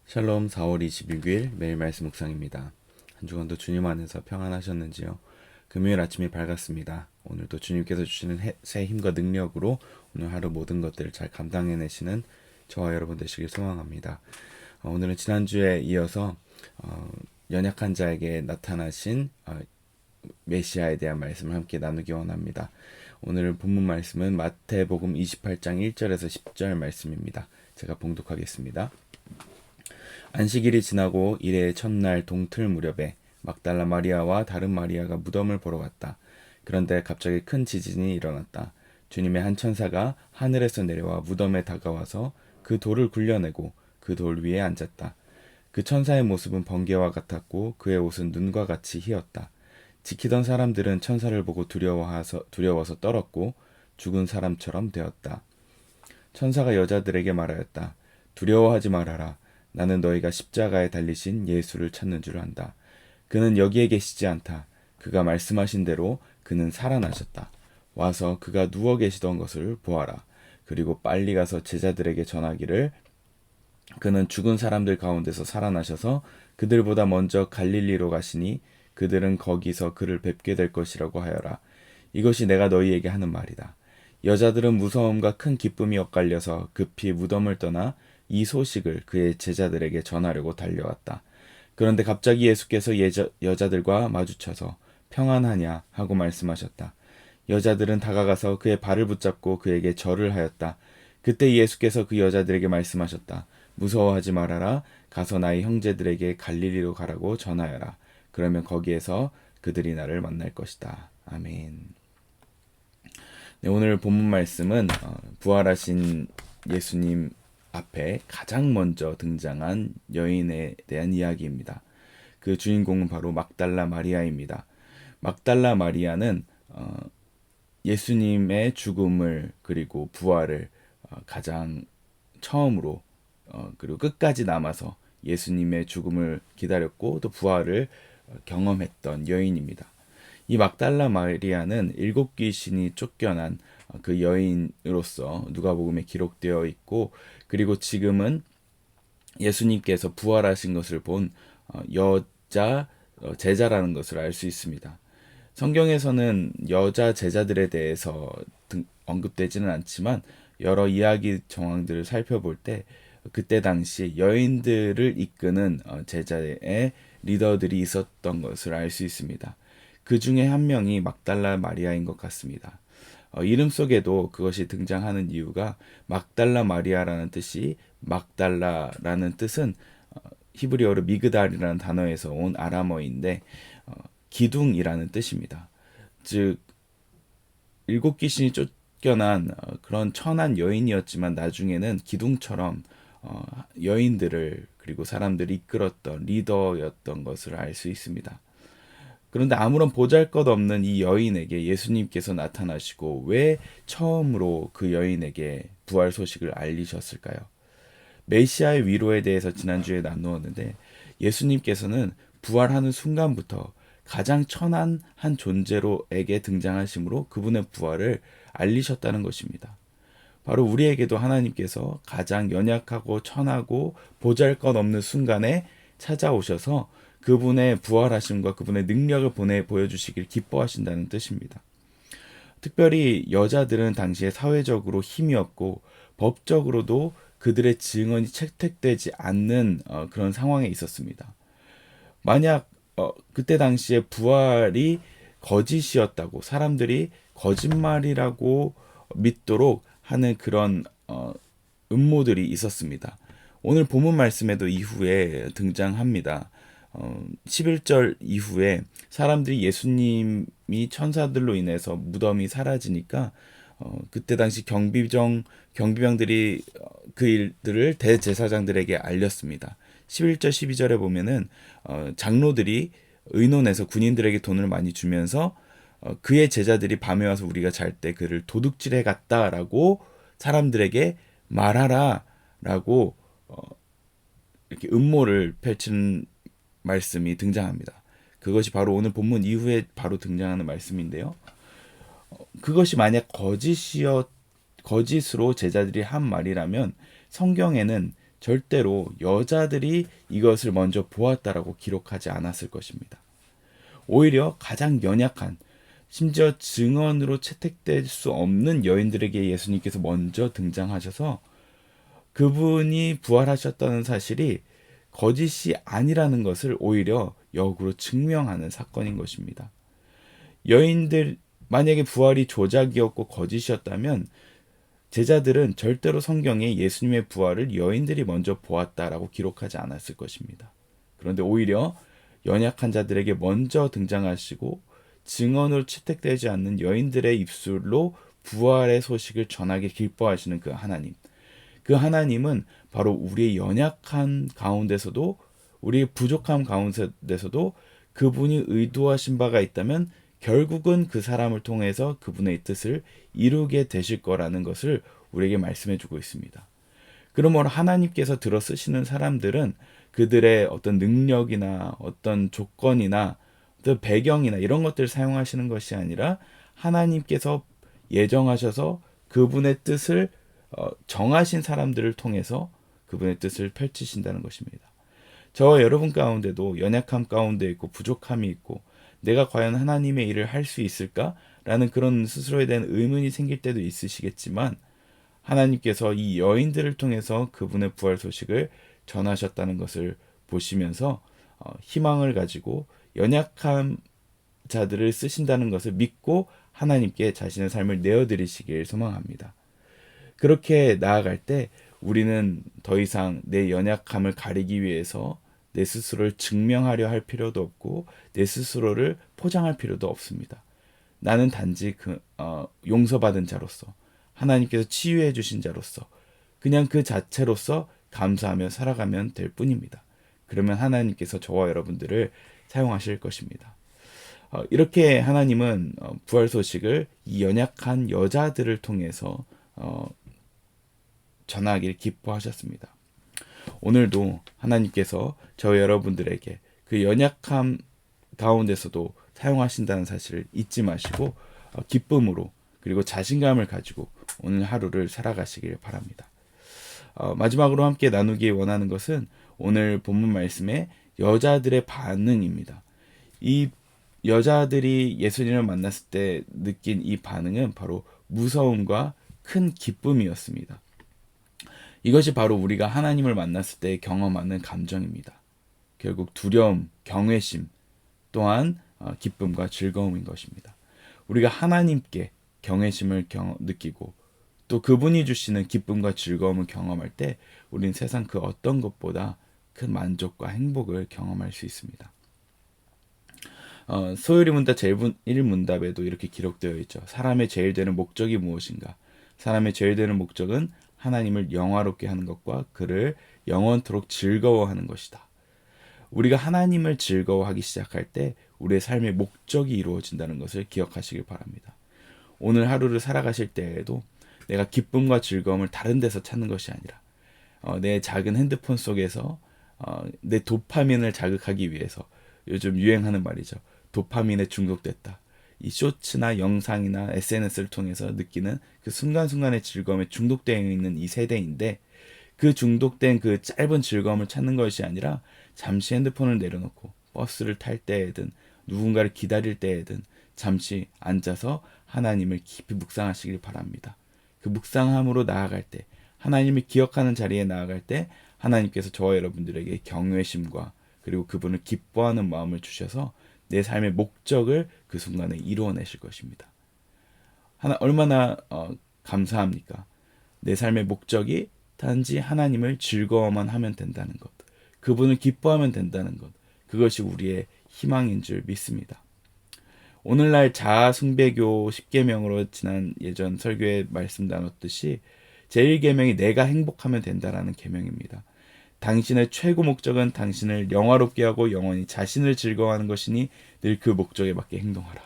샬롬 4월 26일 매일 말씀 묵상입니다. 한 주간도 주님 안에서 평안하셨는지요? 금요일 아침이 밝았습니다. 오늘도 주님께서 주시는 새 힘과 능력으로 오늘 하루 모든 것들을 잘 감당해내시는 저와 여러분 되시길 소망합니다. 오늘은 지난주에 이어서 연약한 자에게 나타나신 메시아에 대한 말씀을 함께 나누기 원합니다. 오늘 본문 말씀은 마태복음 28장 1절에서 10절 말씀입니다. 제가 봉독하겠습니다. 안식일이 지나고 이레의 첫날 동틀 무렵에 막달라 마리아와 다른 마리아가 무덤을 보러 갔다. 그런데 갑자기 큰 지진이 일어났다. 주님의 한 천사가 하늘에서 내려와 무덤에 다가와서 그 돌을 굴려내고 그 돌 위에 앉았다. 그 천사의 모습은 번개와 같았고 그의 옷은 눈과 같이 희었다. 지키던 사람들은 천사를 보고 두려워서 떨었고 죽은 사람처럼 되었다. 천사가 여자들에게 말하였다. 두려워하지 말아라. 나는 너희가 십자가에 달리신 예수를 찾는 줄 안다. 그는 여기에 계시지 않다. 그가 말씀하신 대로 그는 살아나셨다. 와서 그가 누워 계시던 것을 보아라. 그리고 빨리 가서 제자들에게 전하기를 그는 죽은 사람들 가운데서 살아나셔서 그들보다 먼저 갈릴리로 가시니 그들은 거기서 그를 뵙게 될 것이라고 하여라. 이것이 내가 너희에게 하는 말이다. 여자들은 무서움과 큰 기쁨이 엇갈려서 급히 무덤을 떠나 이 소식을 그의 제자들에게 전하려고 달려왔다. 그런데 갑자기 예수께서 여자들과 마주쳐서 평안하냐 하고 말씀하셨다. 여자들은 다가가서 그의 발을 붙잡고 그에게 절을 하였다. 그때 예수께서 그 여자들에게 말씀하셨다. 무서워하지 말아라. 가서 나의 형제들에게 갈릴리로 가라고 전하여라. 그러면 거기에서 그들이 나를 만날 것이다. 아멘. 네, 오늘 본문 말씀은 부활하신 예수님 앞에 가장 먼저 등장한 여인에 대한 이야기입니다. 그 주인공은 바로 막달라 마리아입니다. 막달라 마리아는 예수님의 죽음을 그리고 부활을 가장 처음으로 그리고 끝까지 남아서 예수님의 죽음을 기다렸고 또 부활을 경험했던 여인입니다. 이 막달라 마리아는 7귀신이 쫓겨난 그 여인으로서 누가복음에 기록되어 있고, 그리고 지금은 예수님께서 부활하신 것을 본 여자 제자라는 것을 알 수 있습니다. 성경에서는 여자 제자들에 대해서 언급되지는 않지만 여러 이야기 정황들을 살펴볼 때 그때 당시 여인들을 이끄는 제자의 리더들이 있었던 것을 알 수 있습니다. 그 중에 한 명이 막달라 마리아인 것 같습니다. 이름 속에도 그것이 등장하는 이유가 막달라 마리아라는 뜻이 막달라라는 뜻은 히브리어로 미그달이라는 단어에서 온 아람어인데 기둥이라는 뜻입니다. 즉 7귀신이 쫓겨난 그런 천한 여인이었지만 나중에는 기둥처럼 여인들을 그리고 사람들을 이끌었던 리더였던 것을 알 수 있습니다. 그런데 아무런 보잘것없는 이 여인에게 예수님께서 나타나시고 왜 처음으로 그 여인에게 부활 소식을 알리셨을까요? 메시아의 위로에 대해서 지난주에 나누었는데 예수님께서는 부활하는 순간부터 가장 천한 한 존재로에게 등장하심으로 그분의 부활을 알리셨다는 것입니다. 바로 우리에게도 하나님께서 가장 연약하고 천하고 보잘것없는 순간에 찾아오셔서 그분의 부활하심과 그분의 능력을 보여주시길 기뻐하신다는 뜻입니다. 특별히 여자들은 당시에 사회적으로 힘이 없고 법적으로도 그들의 증언이 채택되지 않는 그런 상황에 있었습니다. 만약 그때 당시에 부활이 거짓이었다고 사람들이 거짓말이라고 믿도록 하는 그런 음모들이 있었습니다. 오늘 본문 말씀에도 이후에 등장합니다. 11절 이후에 사람들이 예수님이 천사들로 인해서 무덤이 사라지니까 그때 당시 경비병들이 그 일들을 대제사장들에게 알렸습니다. 11절 12절에 보면은 장로들이 의논해서 군인들에게 돈을 많이 주면서 그의 제자들이 밤에 와서 우리가 잘 때 그를 도둑질해 갔다라고 사람들에게 말하라라고 이렇게 음모를 펼치는 말씀이 등장합니다. 그것이 바로 오늘 본문 이후에 바로 등장하는 말씀인데요. 그것이 만약 거짓으로 제자들이 한 말이라면 성경에는 절대로 여자들이 이것을 먼저 보았다라고 기록하지 않았을 것입니다. 오히려 가장 연약한, 심지어 증언으로 채택될 수 없는 여인들에게 예수님께서 먼저 등장하셔서 그분이 부활하셨다는 사실이 거짓이 아니라는 것을 오히려 역으로 증명하는 사건인 것입니다. 여인들, 만약에 부활이 조작이었고 거짓이었다면 제자들은 절대로 성경에 예수님의 부활을 여인들이 먼저 보았다라고 기록하지 않았을 것입니다. 그런데 오히려 연약한 자들에게 먼저 등장하시고 증언으로 채택되지 않는 여인들의 입술로 부활의 소식을 전하게 기뻐하시는 그 하나님. 그 하나님은 바로 우리의 연약한 가운데서도, 우리의 부족함 가운데서도 그분이 의도하신 바가 있다면 결국은 그 사람을 통해서 그분의 뜻을 이루게 되실 거라는 것을 우리에게 말씀해 주고 있습니다. 그러므로 하나님께서 들어 쓰시는 사람들은 그들의 어떤 능력이나 어떤 조건이나 어떤 배경이나 이런 것들을 사용하시는 것이 아니라 하나님께서 예정하셔서 그분의 뜻을 정하신 사람들을 통해서 그분의 뜻을 펼치신다는 것입니다. 저와 여러분 가운데도 연약함 가운데 있고 부족함이 있고 내가 과연 하나님의 일을 할 수 있을까라는 그런 스스로에 대한 의문이 생길 때도 있으시겠지만 하나님께서 이 여인들을 통해서 그분의 부활 소식을 전하셨다는 것을 보시면서 희망을 가지고 연약한 자들을 쓰신다는 것을 믿고 하나님께 자신의 삶을 내어드리시길 소망합니다. 그렇게 나아갈 때 우리는 더 이상 내 연약함을 가리기 위해서 내 스스로를 증명하려 할 필요도 없고 내 스스로를 포장할 필요도 없습니다. 나는 단지 용서받은 자로서 하나님께서 치유해 주신 자로서 그냥 그 자체로서 감사하며 살아가면 될 뿐입니다. 그러면 하나님께서 저와 여러분들을 사용하실 것입니다. 이렇게 하나님은 부활 소식을 이 연약한 여자들을 통해서 전하기를 기뻐하셨습니다. 오늘도 하나님께서 저 여러분들에게 그 연약함 가운데서도 사용하신다는 사실을 잊지 마시고 기쁨으로 그리고 자신감을 가지고 오늘 하루를 살아가시길 바랍니다. 마지막으로 함께 나누기 원하는 것은 오늘 본문 말씀의 여자들의 반응입니다. 이 여자들이 예수님을 만났을 때 느낀 이 반응은 바로 무서움과 큰 기쁨이었습니다. 이것이 바로 우리가 하나님을 만났을 때 경험하는 감정입니다. 결국 두려움, 경외심 또한 기쁨과 즐거움인 것입니다. 우리가 하나님께 경외심을 느끼고 또 그분이 주시는 기쁨과 즐거움을 경험할 때 우리는 세상 그 어떤 것보다 큰 만족과 행복을 경험할 수 있습니다. 소요리 문답 제1문답에도 이렇게 기록되어 있죠. 사람의 제일 되는 목적이 무엇인가? 사람의 제일 되는 목적은 하나님을 영화롭게 하는 것과 그를 영원토록 즐거워하는 것이다. 우리가 하나님을 즐거워하기 시작할 때 우리의 삶의 목적이 이루어진다는 것을 기억하시길 바랍니다. 오늘 하루를 살아가실 때에도 내가 기쁨과 즐거움을 다른 데서 찾는 것이 아니라 내 작은 핸드폰 속에서 내 도파민을 자극하기 위해서, 요즘 유행하는 말이죠. 도파민에 중독됐다. 이 쇼츠나 영상이나 SNS를 통해서 느끼는 그 순간순간의 즐거움에 중독되어 있는 이 세대인데, 그 중독된 그 짧은 즐거움을 찾는 것이 아니라 잠시 핸드폰을 내려놓고 버스를 탈 때에든 누군가를 기다릴 때에든 잠시 앉아서 하나님을 깊이 묵상하시길 바랍니다. 그 묵상함으로 나아갈 때, 하나님을 기억하는 자리에 나아갈 때 하나님께서 저와 여러분들에게 경외심과 그리고 그분을 기뻐하는 마음을 주셔서 내 삶의 목적을 그 순간에 이루어내실 것입니다. 얼마나 감사합니까? 내 삶의 목적이 단지 하나님을 즐거워만 하면 된다는 것, 그분을 기뻐하면 된다는 것, 그것이 우리의 희망인 줄 믿습니다. 오늘날 자아 숭배교 10계명으로 지난 예전 설교에 말씀 나눴듯이 제1계명이 내가 행복하면 된다라는 계명입니다. 당신의 최고 목적은 당신을 영화롭게 하고 영원히 자신을 즐거워하는 것이니 늘 그 목적에 맞게 행동하라.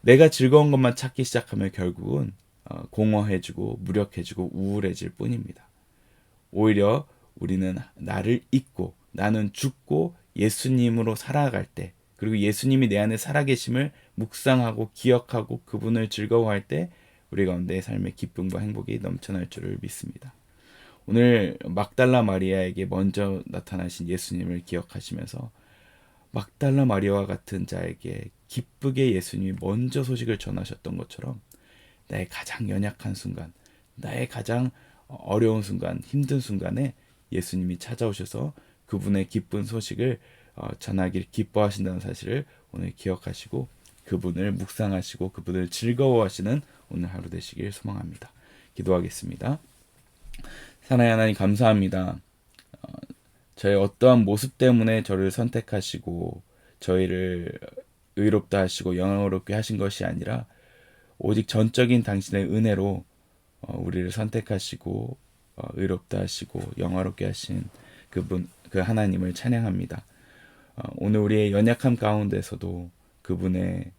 내가 즐거운 것만 찾기 시작하면 결국은 공허해지고 무력해지고 우울해질 뿐입니다. 오히려 우리는 나를 잊고 나는 죽고 예수님으로 살아갈 때, 그리고 예수님이 내 안에 살아계심을 묵상하고 기억하고 그분을 즐거워할 때 우리 가운데 삶의 기쁨과 행복이 넘쳐날 줄을 믿습니다. 오늘 막달라 마리아에게 먼저 나타나신 예수님을 기억하시면서 막달라 마리아와 같은 자에게 기쁘게 예수님이 먼저 소식을 전하셨던 것처럼 나의 가장 연약한 순간, 나의 가장 어려운 순간, 힘든 순간에 예수님이 찾아오셔서 그분의 기쁜 소식을 전하길 기뻐하신다는 사실을 오늘 기억하시고 그분을 묵상하시고 그분을 즐거워하시는 오늘 하루 되시길 소망합니다. 기도하겠습니다. 사랑의 하나님 감사합니다. 저의 어떠한 모습 때문에 저를 선택하시고 저희를 의롭다 하시고 영광롭게 하신 것이 아니라 오직 전적인 당신의 은혜로 우리를 선택하시고 의롭다 하시고 영화롭게 하신 그 하나님을 찬양합니다. 오늘 우리의 연약함 가운데서도 그분의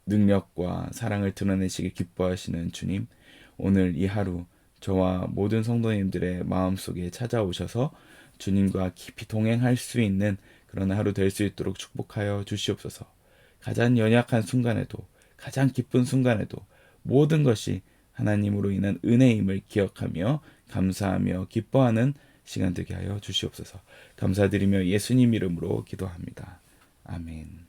능력과 사랑을 드러내시길 기뻐하시는 주님, 오늘 이 하루 저와 모든 성도님들의 마음속에 찾아오셔서 주님과 깊이 동행할 수 있는 그런 하루 될 수 있도록 축복하여 주시옵소서. 가장 연약한 순간에도 가장 기쁜 순간에도 모든 것이 하나님으로 인한 은혜임을 기억하며 감사하며 기뻐하는 시간 되게 하여 주시옵소서. 감사드리며 예수님 이름으로 기도합니다. 아멘.